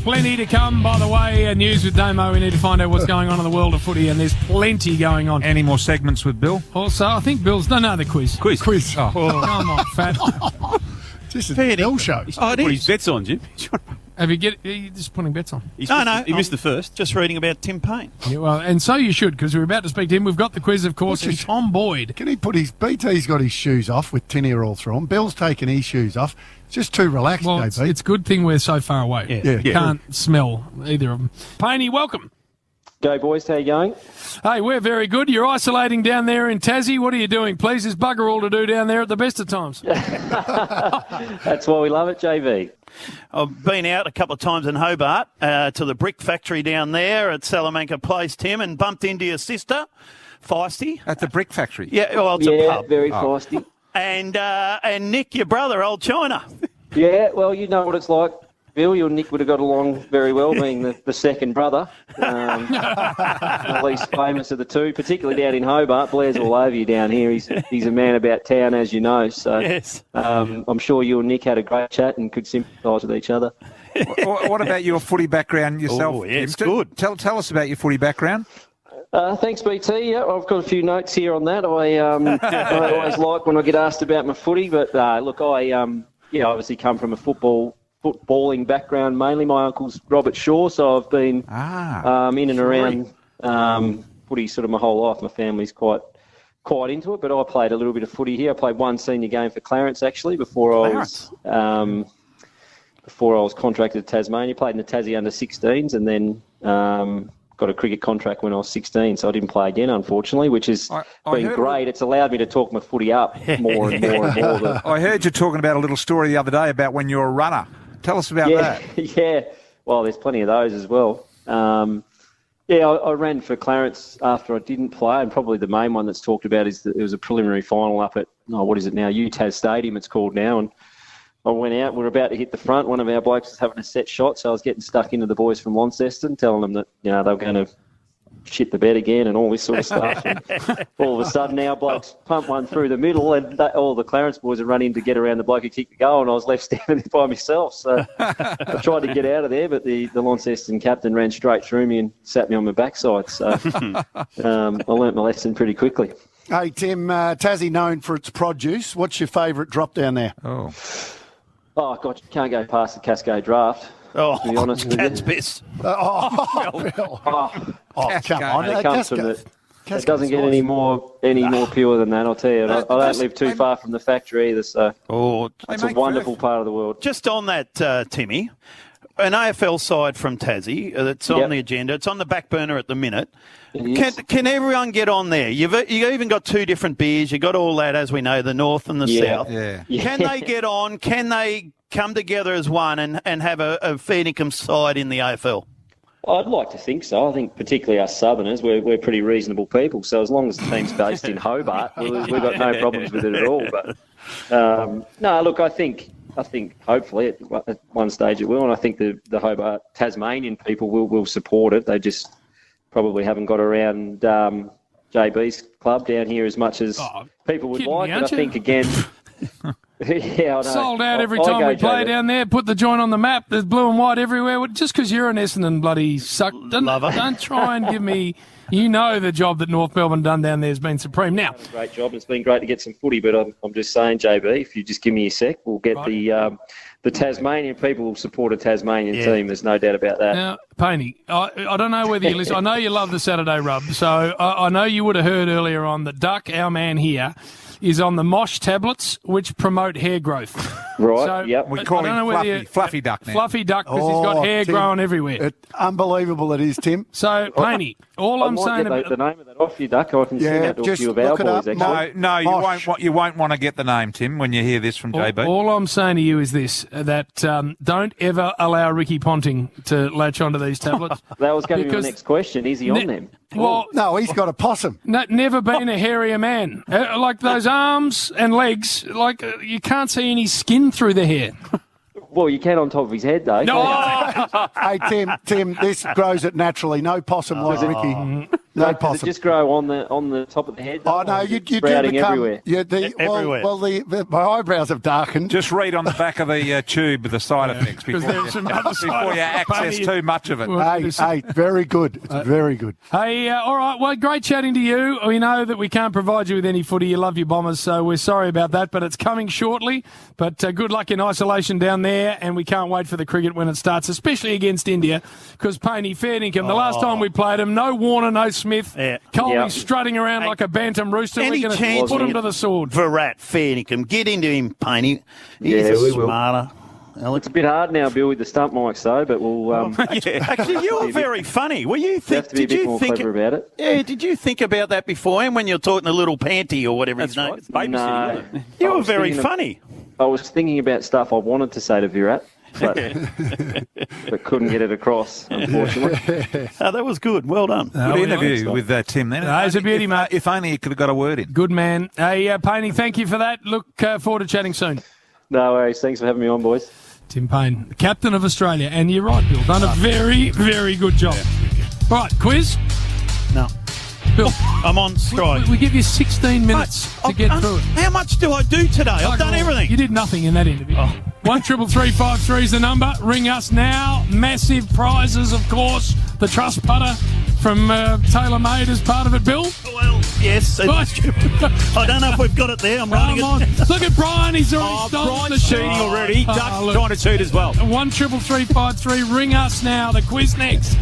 Plenty to come, by the way. News with Damo. We need to find out what's going on in the world of footy, and there's plenty going on. Any more segments with Bill? Also, I think Bill's... No, the quiz. Quiz. Oh, come on, fat. Just a Bill show. Oh, put his bets on, Jim. Are you just putting bets on? He missed the first. Just reading about Tim Payne. Yeah, well, and so you should, because we're about to speak to him. We've got the quiz, of course, with Tom Boyd. Can he put his... BT's got his shoes off with tinea all through him. Bill's taking his shoes off. It's just too relaxed, Well, JB. it's a good thing we're so far away. Yeah. You can't smell either of them. Painey, welcome. Go, boys. How you going? Hey, we're very good. You're isolating down there in Tassie. What are you doing? Please, there's bugger all to do down there at the best of times. That's why we love it, JV. I've been out a couple of times in Hobart to the brick factory down there at Salamanca Place, Tim, and bumped into your sister, Feisty. At the brick factory? Yeah, well, it's a pub. Very feisty. And Nick, your brother, old China. Yeah, well, you know what it's like. Bill, you and Nick would have got along very well, being the second brother. The least famous of the two, particularly down in Hobart. Blair's all over you down here. He's a man about town, as you know. So Yes. I'm sure you and Nick had a great chat and could sympathise with each other. What about your footy background yourself? Oh, yeah, it's Tim? good. Tell us about your footy background. Thanks, BT. Yeah, I've got a few notes here on that. I always like when I get asked about my footy, but look, I obviously come from a footballing background mainly. My uncle's Robert Shaw, so I've been in and around footy sort of my whole life. My family's quite into it, but I played a little bit of footy here. I played one senior game for Clarence actually before I was contracted to Tasmania. Played in the Tassie under-16s and then got a cricket contract when I was 16, so I didn't play again, unfortunately, which has been great. It's allowed me to talk my footy up more and more and more. I heard you talking about a little story the other day about when you were a runner. Tell us about that. Yeah, well, there's plenty of those as well. I ran for Clarence after I didn't play, and probably the main one that's talked about is that it was a preliminary final up at, what is it now, UTAS Stadium it's called now, and I went out, we were about to hit the front, one of our blokes was having a set shot, so I was getting stuck into the boys from Launceston, telling them that, they were going to shit the bed again and all this sort of stuff. And all of a sudden, our blokes pump one through the middle, and all the Clarence boys had run in to get around the bloke who kicked the goal, and I was left standing there by myself. So I tried to get out of there, but the Launceston captain ran straight through me and sat me on my backside. So I learnt my lesson pretty quickly. Hey, Tim, Tassie known for its produce. What's your favourite drop down there? Oh, God, you can't go past the Cascade Draft. To be honest with Cat's you. piss. Come on. It doesn't get any more pure than that, I'll tell you. I don't live too far from the factory either, so it's a wonderful part of the world. Just on that, Timmy, an AFL side from Tassie that's on the agenda. It's on the back burner at the minute. Can everyone get on there? You've even got two different beers. You've got all that, as we know, the North and the South. Yeah. Can they get on? Can they come together as one and have a fair income side in the AFL? I'd like to think so. I think particularly us Southerners, we're pretty reasonable people. So as long as the team's based in Hobart, we've got no problems with it at all. But no, look, I think hopefully at one stage it will, and I think the Hobart Tasmanian people will support it. They just probably haven't got around JB's club down here as much as people would like. But I think again. Yeah, I know. Sold out every time we play down there. Put the joint on the map. There's blue and white everywhere. Just because you're an Essendon bloody suck, don't try and give me. You know the job that North Melbourne done down there has been supreme. Now, great job. It's been great to get some footy, but I'm just saying, JB, if you just give me a sec, we'll get the Tasmanian people will support a Tasmanian team. There's no doubt about that. Now, Painey, I don't know whether you listen. I know you love the Saturday Rub, so I know you would have heard earlier on that Duck, our man here, is on the Mosh tablets, which promote hair growth. Right, so, yep. We call him Fluffy Duck now. Fluffy Duck, because he's got hair Tim, growing everywhere. Unbelievable it is, Tim. So, Painey, all I'm saying about the name of that off you, Duck. I can send that to a few of our boys, actually. No, you won't want to get the name, Tim, when you hear this from JB. All I'm saying to you is this, that don't ever allow Ricky Ponting to latch onto these tablets. That was going to be my next question. Is he on them? Well, no, he's got a possum. Never been a hairier man. Like those arms and legs, you can't see any skin through the hair. Well, you can on top of his head, though. No. Hey, Tim, this grows it naturally. No possum like Ricky. No Does it possum. just grow on the top of the head? Oh no, Or is you it do sprouting become everywhere. Everywhere. Well, my eyebrows have darkened. Just read on the back of the tube the side effects before there's some other side before you effects. access too much of it. Hey, very good. It's very good. Hey, all right. Well, great chatting to you. We know that we can't provide you with any footy. You love your Bombers, so we're sorry about that, but it's coming shortly. But good luck in isolation down there, and we can't wait for the cricket when it starts, especially against India, because Painey, fair dinkum. The last time we played him, no Warner, no Smith. Yeah. Colby Yeah. strutting around like a bantam rooster. Any We're going to chance put him to the sword. Virat, Fairnicum, get into him, Painey. He's Yeah, we will. smarter. It's a bit hard now, Bill, with the stump mics, though, but we'll... Actually, you were very funny. Were you? have to be a bit more clever about it. Yeah, did you think about that beforehand when you're talking to little Panty or whatever his name is? No. You I were was very thinking of- funny. I was thinking about stuff I wanted to say to Virat, but couldn't get it across, unfortunately. Oh, that was good. Well done. Good interview with Tim then. No, he's a beauty, mate. If only he could have got a word in. Good man. Hey, Painey, thank you for that. Look forward to chatting soon. No worries. Thanks for having me on, boys. Tim Payne, the captain of Australia. And you're right, Bill. Done a very, very good job. Right, quiz. No. Bill, I'm on strike. we give you 16 minutes to get through it. How much do I do today? I've done everything. You did nothing in that interview. 133353 is the number. Ring us now. Massive prizes, of course. The Trust Putter from TaylorMade as part of it, Bill. Well, yes. Right. I don't know if we've got it there. I'm running Come on. it. Look at Brian. He's already stolen the Brian's show. cheating already. Duck's look. trying to cheat as well. 133353. Ring us now. The quiz next.